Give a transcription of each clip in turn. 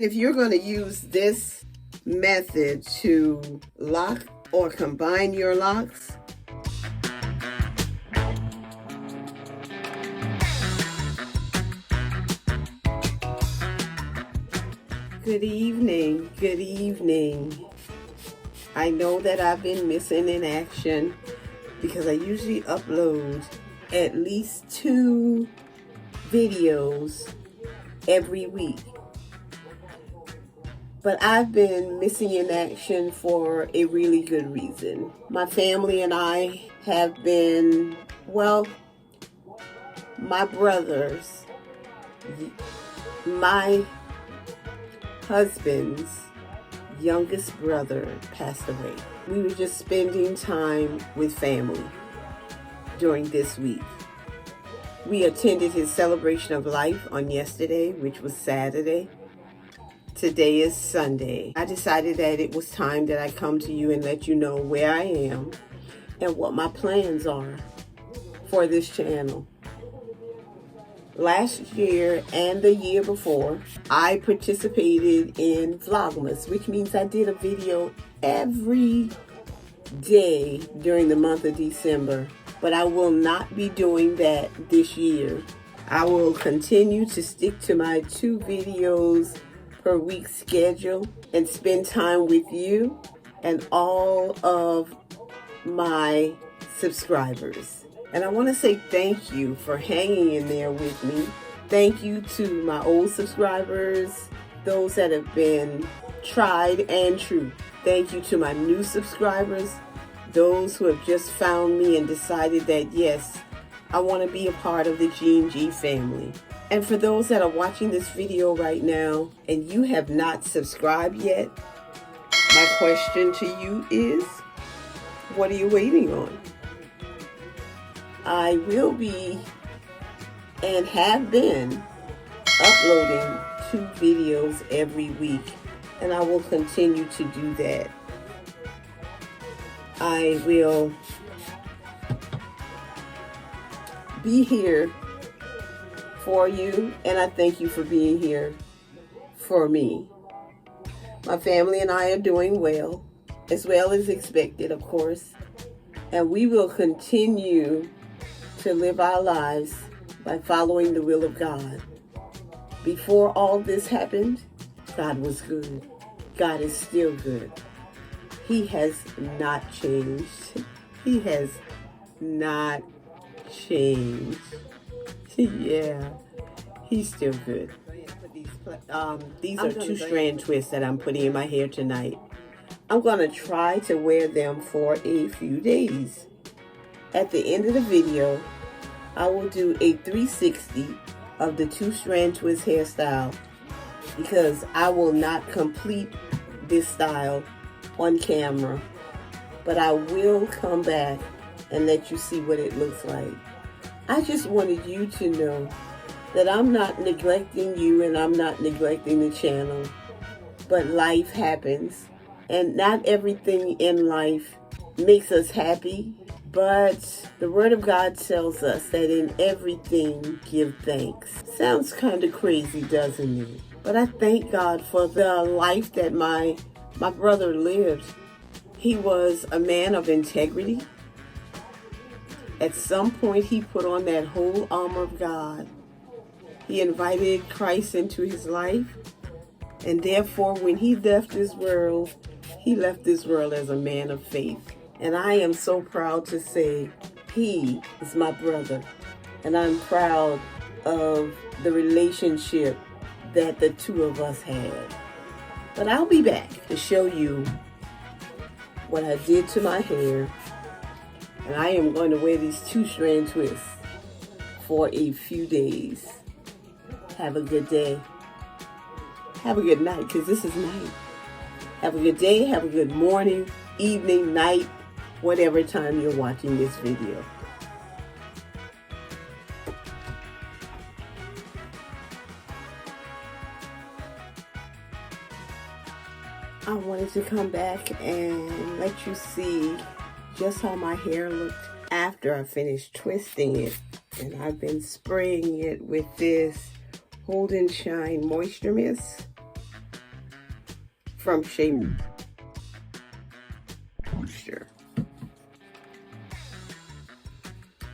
If you're going to use this method to lock or combine your locks, good evening, good evening. I know that I've been missing in action because I usually upload at least 2 videos every week. But I've been missing in action for a really good reason. My family and I have been, well, my brothers, my husband's youngest brother passed away. We were just spending time with family during this week. We attended his celebration of life on yesterday, which was Saturday. Today is Sunday. I decided that it was time that I come to you and let you know where I am and what my plans are for this channel. Last year and the year before, I participated in Vlogmas, which means I did a video every day during the month of December. But I will not be doing that this year. I will continue to stick to my 2 videos per week schedule and spend time with you and all of my subscribers. And I want to say thank you for hanging in there with me. Thank you to my old subscribers, those that have been tried and true. Thank you to my new subscribers, those who have just found me and decided that yes, I want to be a part of the G&G family. And for those that are watching this video right now and you have not subscribed yet, my question to you is, what are you waiting on? I will be and have been uploading 2 videos every week, and I will continue to do that. I will be here for you, and I thank you for being here for me. My family and I are doing well as expected, of course, and we will continue to live our lives by following the will of God. Before all this happened, God was good. God is still good. He has not changed. He has not changed. Yeah, he's still good. These are 2 strand twists that I'm putting in my hair tonight. I'm going to try to wear them for a few days. At the end of the video, I will do a 360 of the 2 strand twist hairstyle because I will not complete this style on camera, but I will come back and let you see what it looks like. I just wanted you to know that I'm not neglecting you and I'm not neglecting the channel, but life happens and not everything in life makes us happy, but the Word of God tells us that in everything give thanks. Sounds kind of crazy, doesn't it? But I thank God for the life that my brother lived. He was a man of integrity. At some point, he put on that whole armor of God. He invited Christ into his life. And therefore, when he left this world, he left this world as a man of faith. And I am so proud to say he is my brother. And I'm proud of the relationship that the 2 of us had. But I'll be back to show you what I did to my hair. And I am going to wear these 2 strand twists for a few days. Have a good day. Have a good night, because this is night. Have a good day, have a good morning, evening, night, whatever time you're watching this video. I wanted to come back and let you see just how my hair looked after I finished twisting it. And I've been spraying it with this Hold and Shine Moisture Mist. from Shampoo.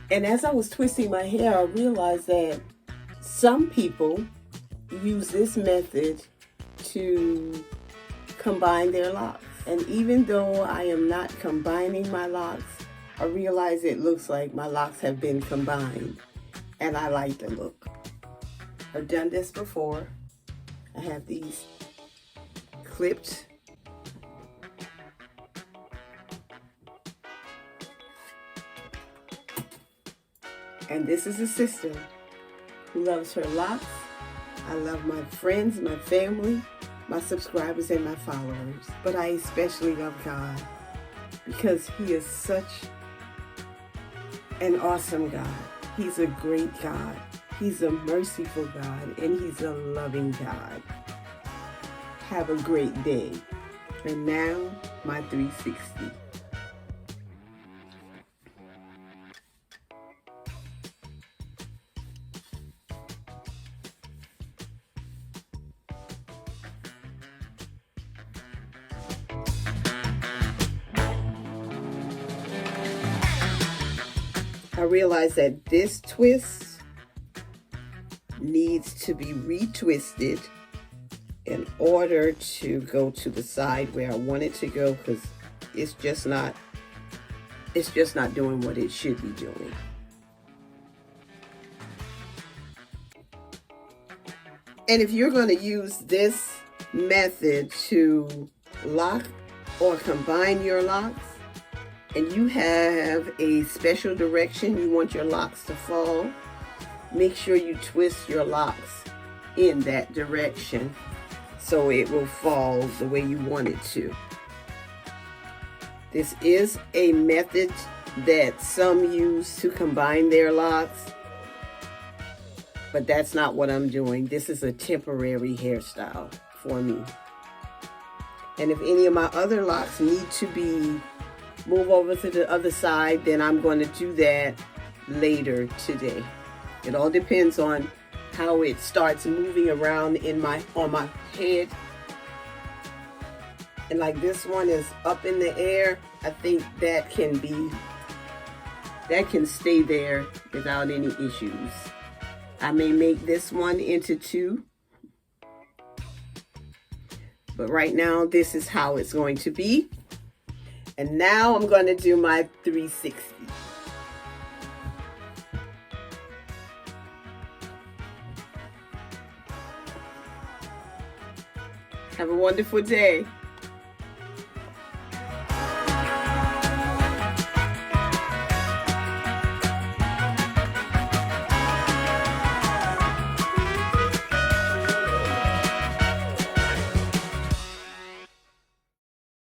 And as I was twisting my hair, I realized that some people use this method to combine their locks. And even though I am not combining my locks, I realize it looks like my locks have been combined, and I like the look. I've done this before. I have these clipped. And this is a sister who loves her locks. I love my friends, my family, my subscribers, and my followers. But I especially love God because He is such an awesome God. He's a great God. He's a merciful God, and He's a loving God. Have a great day. And now, my 360. I realize that this twist needs to be retwisted in order to go to the side where I want it to go, because it's just not doing what it should be doing. And if you're going to use this method to lock or combine your locks, and you have a special direction you want your locks to fall, make sure you twist your locks in that direction so it will fall the way you want it to. This is a method that some use to combine their locks, but that's not what I'm doing. This is a temporary hairstyle for me. And if any of my other locks need to be moved over to the other side, then I'm going to do that later today. It all depends on how it starts moving around on my head. And like this one is up in the air, I think that can stay there without any issues. I may make this one into two, but right now this is how it's going to be. And now I'm going to do my 360. Have a wonderful day.